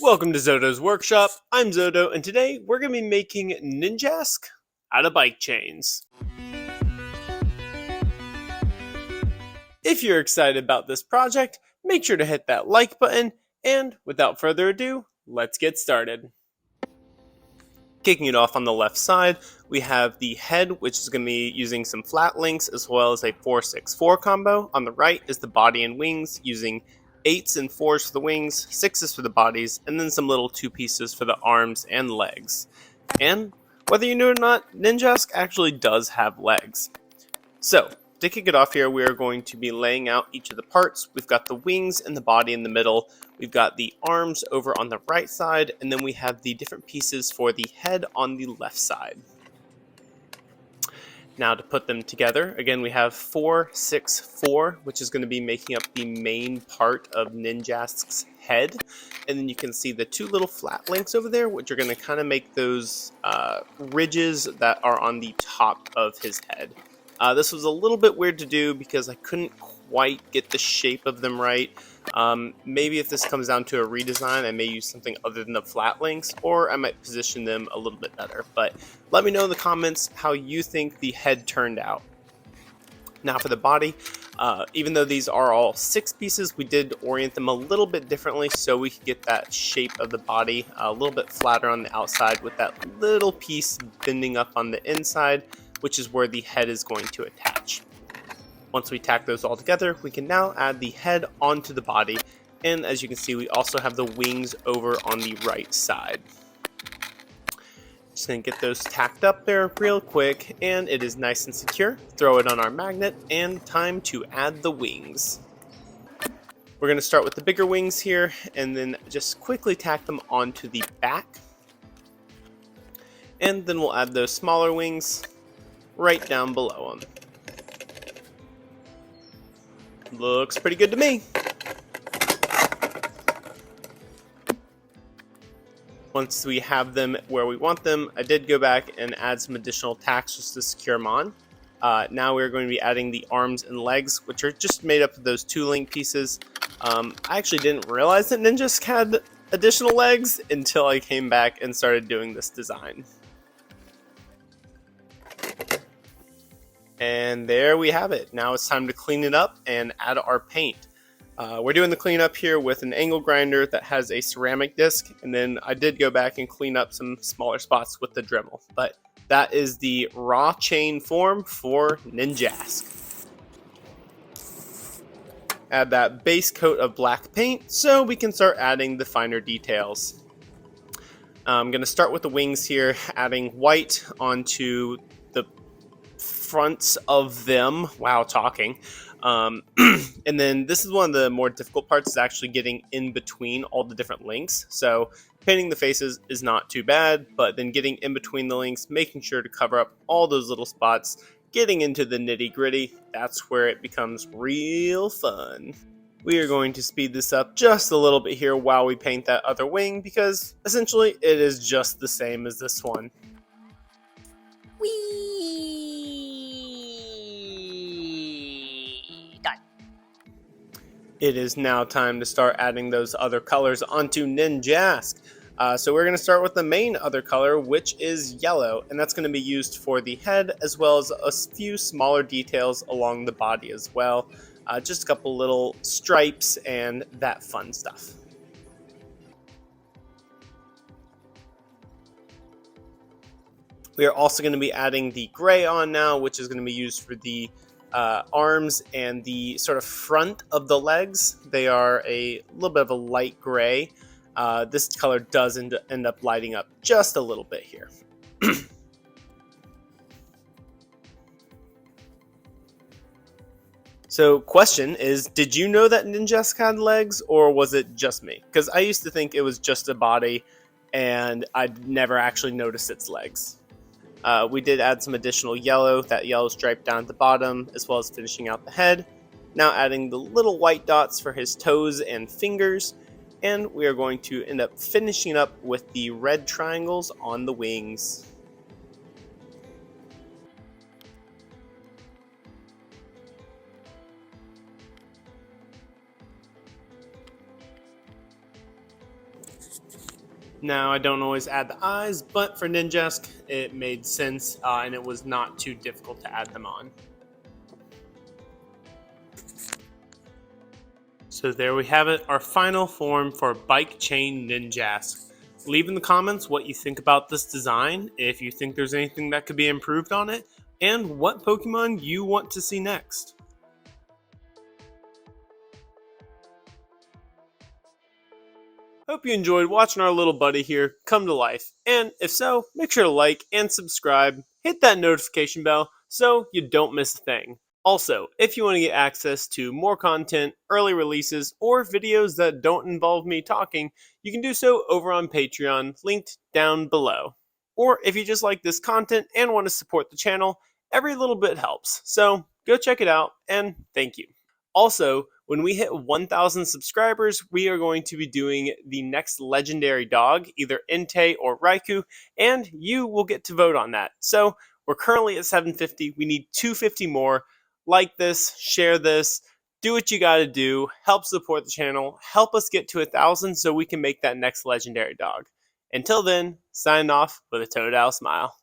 Welcome to Zoto's Workshop. I'm Zoto, and today we're going to be making Ninjask out of bike chains. If you're excited about this project, make sure to hit that like button, and without further ado, let's get started. Kicking it off on the left side, we have the head, which is going to be using some flat links as well as a 4-6-4 combo. On the right is the body and wings, using 8s and 4s for the wings, 6s for the bodies, and then some little 2 pieces for the arms and legs. And whether you know it or not, Ninjask actually does have legs. So, to kick it off here, we are going to be laying out each of the parts. We've got the wings and the body in the middle. We've got the arms over on the right side, and then we have the different pieces for the head on the left side. Now to put them together, again we have 4-6-4, which is going to be making up the main part of Ninjask's head. And then you can see the 2 little flat links over there, which are going to kind of make those ridges that are on the top of his head. This was a little bit weird to do because I couldn't quite get the shape of them right. Maybe if this comes down to a redesign, I may use something other than the flat links, or I might position them a little bit better. But let me know in the comments how you think the head turned out. Now for the body, even though these are all 6 pieces, we did orient them a little bit differently so we could get that shape of the body a little bit flatter on the outside with that little piece bending up on the inside, which is where the head is going to attach. Once we tack those all together, we can now add the head onto the body, and as you can see, we also have the wings over on the right side. Just going to get those tacked up there real quick, and it is nice and secure. Throw it on our magnet, and time to add the wings. We're going to start with the bigger wings here, and then just quickly tack them onto the back. And then we'll add those smaller wings right down below them. Looks pretty good to me. Once we have them where we want them, I did go back and add some additional tacks just to secure them on. Now we're going to be adding the arms and legs, which are just made up of those 2 link pieces. I actually didn't realize that Ninjask had additional legs until I came back and started doing this design. And there we have it. Now it's time to clean it up and add our paint. We're doing the cleanup here with an angle grinder that has a ceramic disc, and then I did go back and clean up some smaller spots with the Dremel. But that is the raw chain form for Ninjask. Add that base coat of black paint so we can start adding the finer details. I'm going to start with the wings here, adding white onto the fronts of them. Wow, talking. And then this is one of the more difficult parts, is actually getting in between all the different links. So painting the faces is not too bad, but then getting in between the links, making sure to cover up all those little spots, getting into the nitty gritty, that's where it becomes real fun. We are going to speed this up just a little bit here while we paint that other wing, because essentially it is just the same as this one. Whee! Done. It is now time to start adding those other colors onto Ninjask. So we're going to start with the main other color, which is yellow, and that's going to be used for the head as well as a few smaller details along the body as well. Just a couple little stripes and that fun stuff. We are also going to be adding the gray on now, which is going to be used for the arms and the sort of front of the legs. They are a little bit of a light gray. This color does end up lighting up just a little bit here. So question is, did you know that Ninjask had legs, or was it just me? Because I used to think it was just a body and I'd never actually noticed its legs. We did add some additional yellow, that yellow stripe down at the bottom, as well as finishing out the head. Now adding the little white dots for his toes and fingers, and we are going to end up finishing up with the red triangles on the wings. Now, I don't always add the eyes, but for Ninjask, it made sense and it was not too difficult to add them on. So there we have it, our final form for Bike Chain Ninjask. Leave in the comments what you think about this design, if you think there's anything that could be improved on it, and what Pokemon you want to see next. Hope you enjoyed watching our little buddy here come to life, and if so, make sure to like and subscribe, hit that notification bell so you don't miss a thing. Also, if you want to get access to more content, early releases, or videos that don't involve me talking, you can do so over on Patreon, linked down below. Or if you just like this content and want to support the channel, every little bit helps. So go check it out, and thank you. Also, when we hit 1,000 subscribers, we are going to be doing the next legendary dog, either Entei or Raikou, and you will get to vote on that. So we're currently at 750. We need 250 more. Like this, share this, do what you gotta do, help support the channel, help us get to 1,000 so we can make that next legendary dog. Until then, sign off with a Totodile smile.